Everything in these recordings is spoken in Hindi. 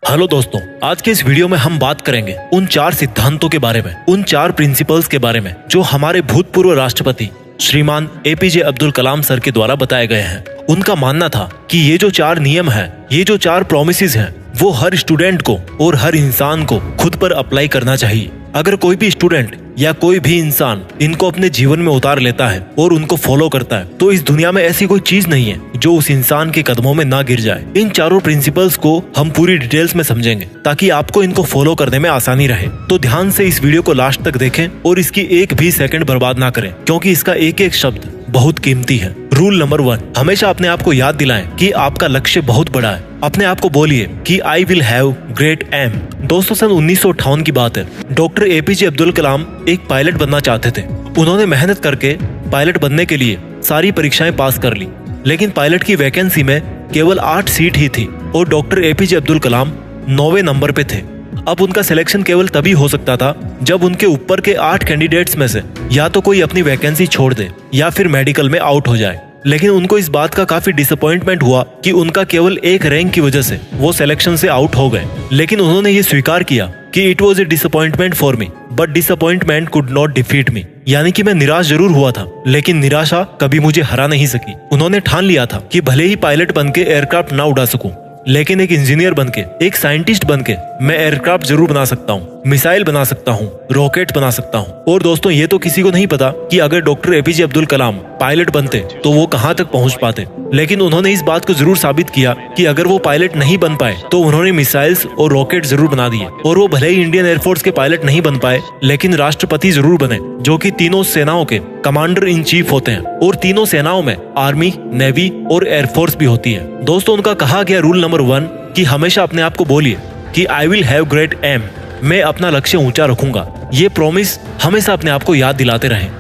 हेलो दोस्तों, आज के इस वीडियो में हम बात करेंगे उन 4 सिद्धांतों के बारे में, उन 4 प्रिंसिपल्स के बारे में जो हमारे भूतपूर्व राष्ट्रपति श्रीमान एपीजे अब्दुल कलाम सर के द्वारा बताए गए हैं। उनका मानना था कि ये जो 4 नियम है, ये जो 4 प्रोमिसेस हैं, वो हर स्टूडेंट को और हर इंसान को खुद पर अप्लाई करना चाहिए। अगर कोई भी स्टूडेंट या कोई भी इंसान इनको अपने जीवन में उतार लेता है और उनको फॉलो करता है तो इस दुनिया में ऐसी कोई चीज नहीं है जो उस इंसान के कदमों में ना गिर जाए। इन चारों प्रिंसिपल्स को हम पूरी डिटेल्स में समझेंगे ताकि आपको इनको फॉलो करने में आसानी रहे। तो ध्यान से इस वीडियो को लास्ट तक देखें और इसकी एक भी सेकंड बर्बाद ना करें, क्योंकि इसका एक एक शब्द बहुत कीमती है। रूल नंबर 1, हमेशा अपने आप को याद दिलाएं कि आपका लक्ष्य बहुत बड़ा है। अपने आप को बोलिए कि I will have great aim. दोस्तों, सन 1958 की बात है। डॉक्टर एपीजे अब्दुल कलाम एक पायलट बनना चाहते थे। उन्होंने मेहनत करके पायलट बनने के लिए सारी परीक्षाएं पास कर ली, लेकिन पायलट की वैकेंसी में केवल 8 सीट ही थी और डॉक्टर एपीजे अब्दुल कलाम 9वें नंबर पे थे। अब उनका सिलेक्शन केवल तभी हो सकता था जब उनके ऊपर के 8 कैंडिडेट्स में से या तो कोई अपनी वैकेंसी छोड़ दे या फिर मेडिकल में आउट हो जाए। लेकिन उनको इस बात का काफी डिसअपॉइंटमेंट हुआ कि उनका केवल एक रैंक की वजह से वो सिलेक्शन से आउट हो गए। लेकिन उन्होंने ये स्वीकार किया कि it was a disappointment for me but disappointment could not defeat me, यानी कि मैं निराश जरूर हुआ था लेकिन निराशा कभी मुझे हरा नहीं सकी। उन्होंने ठान लिया था कि भले ही पायलट बनके एयरक्राफ्ट ना उड़ा सकूं, लेकिन एक इंजीनियर बनके, एक साइंटिस्ट बनके मैं एयरक्राफ्ट जरूर बना सकता हूँ, मिसाइल बना सकता हूँ, रॉकेट बना सकता हूँ। और दोस्तों, ये तो किसी को नहीं पता कि अगर डॉक्टर एपीजे अब्दुल कलाम पायलट बनते तो वो कहाँ तक पहुँच पाते। लेकिन उन्होंने इस बात को जरूर साबित किया कि अगर वो पायलट नहीं बन पाए तो उन्होंने मिसाइल्स और रॉकेट जरूर बना दिए। और वो भले ही इंडियन एयरफोर्स के पायलट नहीं बन पाए, लेकिन राष्ट्रपति जरूर बने, जो कि तीनों सेनाओं के कमांडर इन चीफ होते हैं। और तीनों सेनाओं में आर्मी, नेवी और एयरफोर्स भी होती है। दोस्तों, उनका कहा गया रूल नंबर 1 कि हमेशा अपने आप को बोलिए कि I will have great aim, मैं अपना लक्ष्य ऊंचा रखूंगा। ये प्रॉमिस हमेशा अपने आप को याद दिलाते रहें।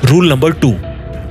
रूल नंबर 2,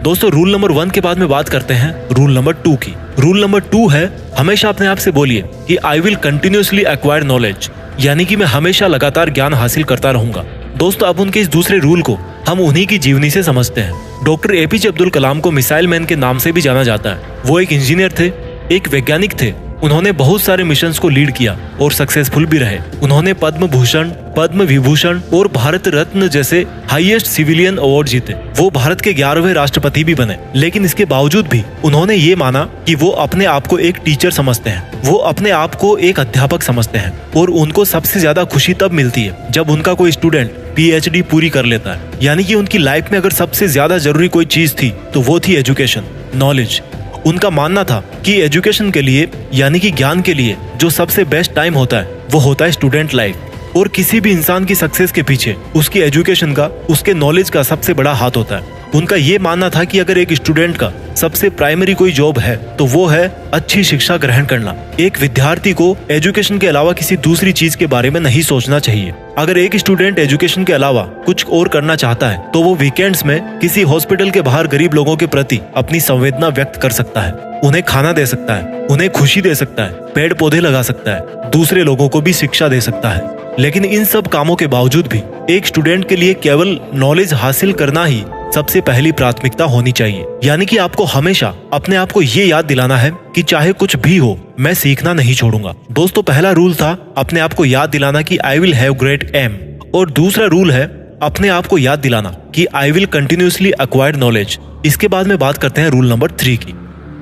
दोस्तों, रूल नंबर 1 के बाद में बात करते हैं रूल नंबर 2 की। रूल नंबर 2 है, हमेशा अपने आप से बोलिए कि I will continuously acquire knowledge, यानी कि मैं हमेशा लगातार ज्ञान हासिल करता रहूंगा। दोस्तों, अब उनके इस दूसरे रूल को हम उन्हीं की जीवनी से समझते हैं। डॉक्टर एपीजे अब्दुल कलाम को मिसाइल मैन के नाम से भी जाना जाता है। वो एक इंजीनियर थे, एक वैज्ञानिक थे। उन्होंने बहुत सारे मिशंस को लीड किया और सक्सेसफुल भी रहे। उन्होंने पद्म भूषण, पद्म विभूषण और भारत रत्न जैसे हाईएस्ट सिविलियन अवार्ड जीते। वो भारत के 11वें राष्ट्रपति भी बने। लेकिन इसके बावजूद भी उन्होंने ये माना कि वो अपने आप को एक टीचर समझते हैं, वो अपने आप को एक अध्यापक समझते हैं। और उनको सबसे ज्यादा खुशी तब मिलती है जब उनका कोई स्टूडेंट PhD पूरी कर लेता है। यानी कि उनकी लाइफ में अगर सबसे ज्यादा जरूरी कोई चीज थी तो वो थी एजुकेशन, नॉलेज। उनका मानना था कि एजुकेशन के लिए, यानी कि ज्ञान के लिए, जो सबसे बेस्ट टाइम होता है वो होता है स्टूडेंट लाइफ। और किसी भी इंसान की सक्सेस के पीछे उसकी एजुकेशन का, उसके नॉलेज का सबसे बड़ा हाथ होता है। उनका ये मानना था कि अगर एक स्टूडेंट का सबसे प्राइमरी कोई जॉब है तो वो है अच्छी शिक्षा ग्रहण करना। एक विद्यार्थी को एजुकेशन के अलावा किसी दूसरी चीज के बारे में नहीं सोचना चाहिए। अगर एक स्टूडेंट एजुकेशन के अलावा कुछ और करना चाहता है तो वो वीकेंड्स में किसी हॉस्पिटल के बाहर गरीब लोगों के प्रति अपनी संवेदना व्यक्त कर सकता है, उन्हें खाना दे सकता है, उन्हें खुशी दे सकता है, पेड़ पौधे लगा सकता है, दूसरे लोगों को भी शिक्षा दे सकता है। लेकिन इन सब कामों के बावजूद भी एक स्टूडेंट के लिए केवल नॉलेज हासिल करना ही सबसे पहली प्राथमिकता होनी चाहिए। यानी कि आपको हमेशा अपने आप को ये याद दिलाना है कि चाहे कुछ भी हो, मैं सीखना नहीं छोड़ूंगा। दोस्तों, पहला रूल था अपने आप को याद दिलाना कि I will have great aim, और दूसरा रूल है अपने आप को याद दिलाना कि I will continuously acquire knowledge. इसके बाद में बात करते हैं रूल नंबर 3 की।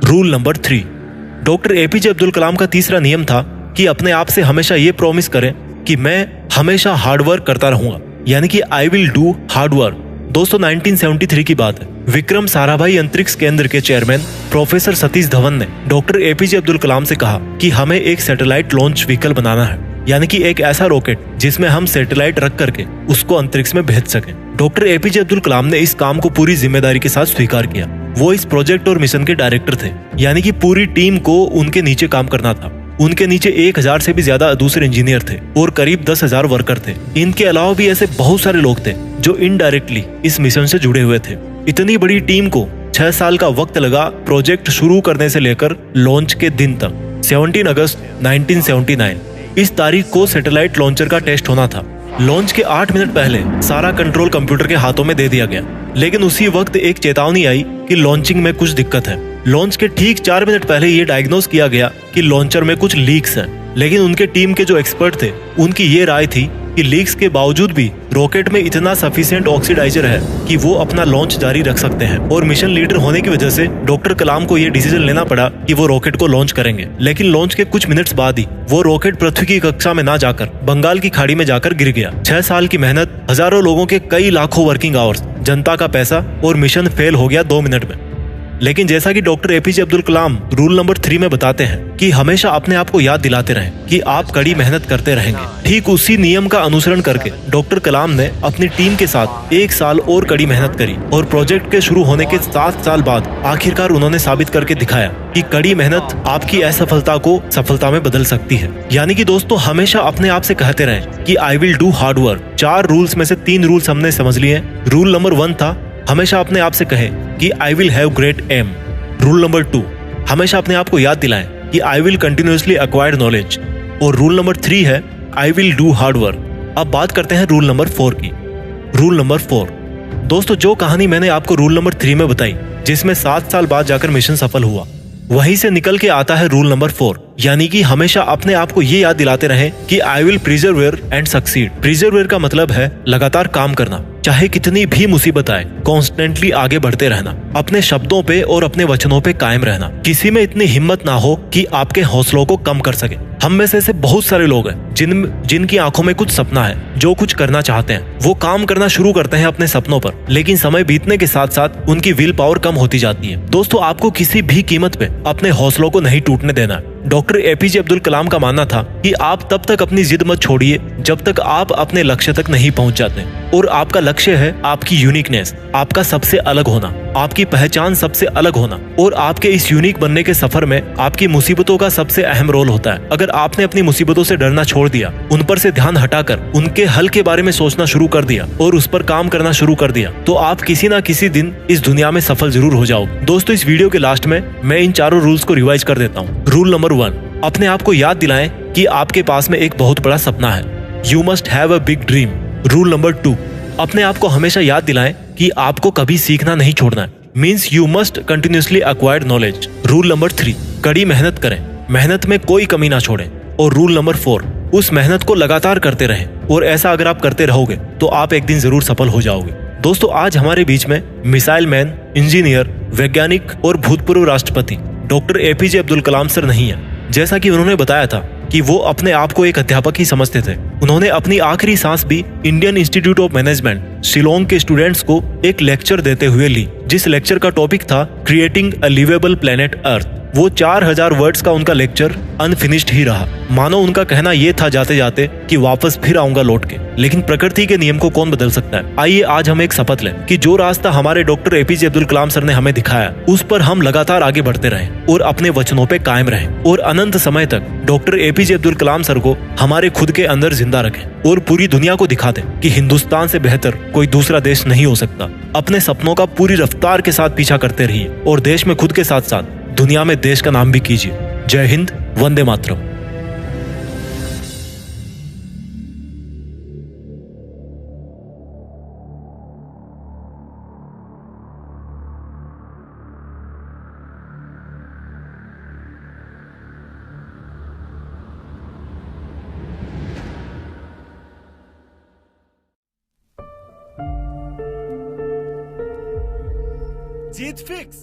Rule number 3, doctor APJ Abdul Kalam का तीसरा नियम था कि अपने आप से हमेशा ये प्रॉमिस करें कि मैं हमेशा हार्डवर्क करता रहूंगा, यानी कि I will do hard work. दोस्तों, 1973 की बात है। विक्रम साराभाई अंतरिक्ष केंद्र के चेयरमैन प्रोफेसर सतीश धवन ने डॉक्टर एपीजे अब्दुल कलाम से कहा कि हमें एक सैटेलाइट लॉन्च व्हीकल बनाना है, यानी कि एक ऐसा रॉकेट जिसमें हम सैटेलाइट रख करके उसको अंतरिक्ष में भेज सकें। डॉक्टर एपीजे अब्दुल कलाम ने इस काम को पूरी जिम्मेदारी के साथ स्वीकार किया। वो इस प्रोजेक्ट और मिशन के डायरेक्टर थे, यानी कि पूरी टीम को उनके नीचे काम करना था। उनके नीचे 1000 से भी ज्यादा दूसरे इंजीनियर थे और करीब 10,000 वर्कर थे। इनके अलावा भी ऐसे बहुत सारे लोग थे जो इनडायरेक्टली इस मिशन से जुड़े हुए थे। इतनी बड़ी टीम को 6 साल का वक्त लगा प्रोजेक्ट शुरू करने से लेकर लॉन्च के दिन तक। 17 अगस्त 1979 इस तारीख को सैटेलाइट लॉन्चर का टेस्ट होना था। लॉन्च के 8 मिनट पहले सारा कंट्रोल कंप्यूटर के हाथों में दे दिया गया, लेकिन उसी वक्त एक चेतावनी आई कि लॉन्चिंग में कुछ दिक्कत है। लॉन्च के ठीक 4 मिनट पहले ये डायग्नोज किया गया कि लॉन्चर में कुछ लीक्स हैं। लेकिन उनके टीम के जो एक्सपर्ट थे उनकी ये राय थी कि लीक्स के बावजूद भी रॉकेट में इतना सफिशिएंट ऑक्सीडाइजर है कि वो अपना लॉन्च जारी रख सकते हैं। और मिशन लीडर होने की वजह से डॉक्टर कलाम को ये डिसीजन लेना पड़ा कि वो रॉकेट को लॉन्च करेंगे। लेकिन लॉन्च के कुछ मिनट्स बाद ही वो रॉकेट पृथ्वी की कक्षा में ना जाकर बंगाल की खाड़ी में जाकर गिर गया। 6 साल की मेहनत, हजारों लोगों के कई लाखों वर्किंग आवर्स, जनता का पैसा और मिशन फेल हो गया 2 मिनट में। लेकिन जैसा कि डॉक्टर एपीजे अब्दुल कलाम रूल नंबर 3 में बताते हैं कि हमेशा अपने आप को याद दिलाते रहें कि आप कड़ी मेहनत करते रहेंगे। ठीक उसी नियम का अनुसरण करके डॉक्टर कलाम ने अपनी टीम के साथ 1 साल और कड़ी मेहनत करी और प्रोजेक्ट के शुरू होने के 7 साल बाद आखिरकार उन्होंने साबित करके दिखाया कि कड़ी मेहनत आपकी असफलता को सफलता में बदल सकती है। यानी कि दोस्तों, हमेशा अपने आप से कहते रहें कि I will do hard work. 4 rules में से 3 रूल्स हमने समझ लिए। रूल नंबर 1 था, हमेशा अपने आप से कहें कि I will have great aim. Rule number 2, हमेशा अपने आप को याद दिलाएं कि I will continuously acquire knowledge. और रूल नंबर 3 है I will do hard work. अब बात करते हैं रूल नंबर 4 की। रूल नंबर 4, दोस्तों, जो कहानी मैंने आपको रूल नंबर 3 में बताई, जिसमें 7 साल बाद जाकर मिशन सफल हुआ, वहीं से निकल के आता है रूल नंबर 4, यानी कि हमेशा अपने आप को ये याद दिलाते रहें कि आई विल प्रिजर्वेयर एंड सक्सीड। प्रिजर्वेयर का मतलब है लगातार काम करना, चाहे कितनी भी मुसीबत आए, कॉन्स्टेंटली आगे बढ़ते रहना, अपने शब्दों पे और अपने वचनों पे कायम रहना। किसी में इतनी हिम्मत ना हो कि आपके हौसलों को कम कर सके। हम में से ऐसे बहुत सारे लोग हैं जिनकी आंखों में कुछ सपना है, जो कुछ करना चाहते हैं, वो काम करना शुरू करते हैं अपने सपनों पर, लेकिन समय बीतने के साथ साथ उनकी विल पावर कम होती जाती है। दोस्तों, आपको किसी भी कीमत पे अपने हौसलों को नहीं टूटने देना है। डॉक्टर एपीजे अब्दुल कलाम का मानना था कि आप तब तक अपनी जिद मत छोड़िए जब तक आप अपने लक्ष्य तक नहीं पहुंच जाते। और आपका लक्ष्य है आपकी यूनिकनेस, आपका सबसे अलग होना, आपकी पहचान सबसे अलग होना। और आपके इस यूनिक बनने के सफर में आपकी मुसीबतों का सबसे अहम रोल होता है। अगर आपने अपनी मुसीबतों से डरना छोड़ दिया, उन पर से ध्यान हटाकर उनके हल के बारे में सोचना शुरू कर दिया और उस पर काम करना शुरू कर दिया, तो आप किसी ना किसी दिन इस दुनिया में सफल जरूर हो जाओगे। दोस्तों, इस वीडियो के लास्ट में मैं इन 4 रूल्स को रिवाइज कर देता हूँ। रूल नंबर 1, अपने आप को याद दिलाएं कि आपके पास में एक बहुत बड़ा सपना है। You must have a big dream. Rule number 2, अपने आप को हमेशा याद दिलाएं कि आपको कभी सीखना नहीं छोड़ना है। Means you must continuously acquired knowledge. Rule number 3, कड़ी मेहनत करें, मेहनत में कोई कमी ना छोड़ें। और रूल नंबर 4, उस मेहनत को लगातार करते रहें। और ऐसा अगर आप करते रहोगे तो आप एक दिन जरूर सफल हो जाओगे। दोस्तों, आज हमारे बीच में मिसाइल मैन, इंजीनियर, वैज्ञानिक और भूतपूर्व राष्ट्रपति डॉक्टर एपीजे अब्दुल कलाम सर नहीं है। जैसा कि उन्होंने बताया था कि वो अपने आप को एक अध्यापक ही समझते थे। उन्होंने अपनी आखिरी सांस भी Indian institute of management Shillong के स्टूडेंट्स को एक लेक्चर देते हुए ली, जिस लेक्चर का टॉपिक था creating a livable planet earth. वो 4000 वर्ड्स का उनका लेक्चर अनफिनिश्ड ही रहा। मानो उनका कहना ये था जाते जाते कि वापस फिर आऊंगा लौट के। लेकिन प्रकृति के नियम को कौन बदल सकता है। आइए आज हम एक शपथ लें कि जो रास्ता हमारे डॉक्टर एपीजे अब्दुल कलाम सर ने हमें दिखाया, उस पर हम लगातार आगे बढ़ते रहें और अपने वचनों पे कायम रहें और अनंत समय तक डॉक्टर एपीजे अब्दुल कलाम सर को हमारे खुद के अंदर जिंदा रखें और पूरी दुनिया को दिखा दें कि हिंदुस्तान से बेहतर कोई दूसरा देश नहीं हो सकता। अपने सपनों का पूरी रफ्तार के साथ पीछा करते रहिए और देश में खुद के साथ साथ दुनिया में देश का नाम भी कीजिए। जय हिंद, वंदे मातरम। जीत फिक्स।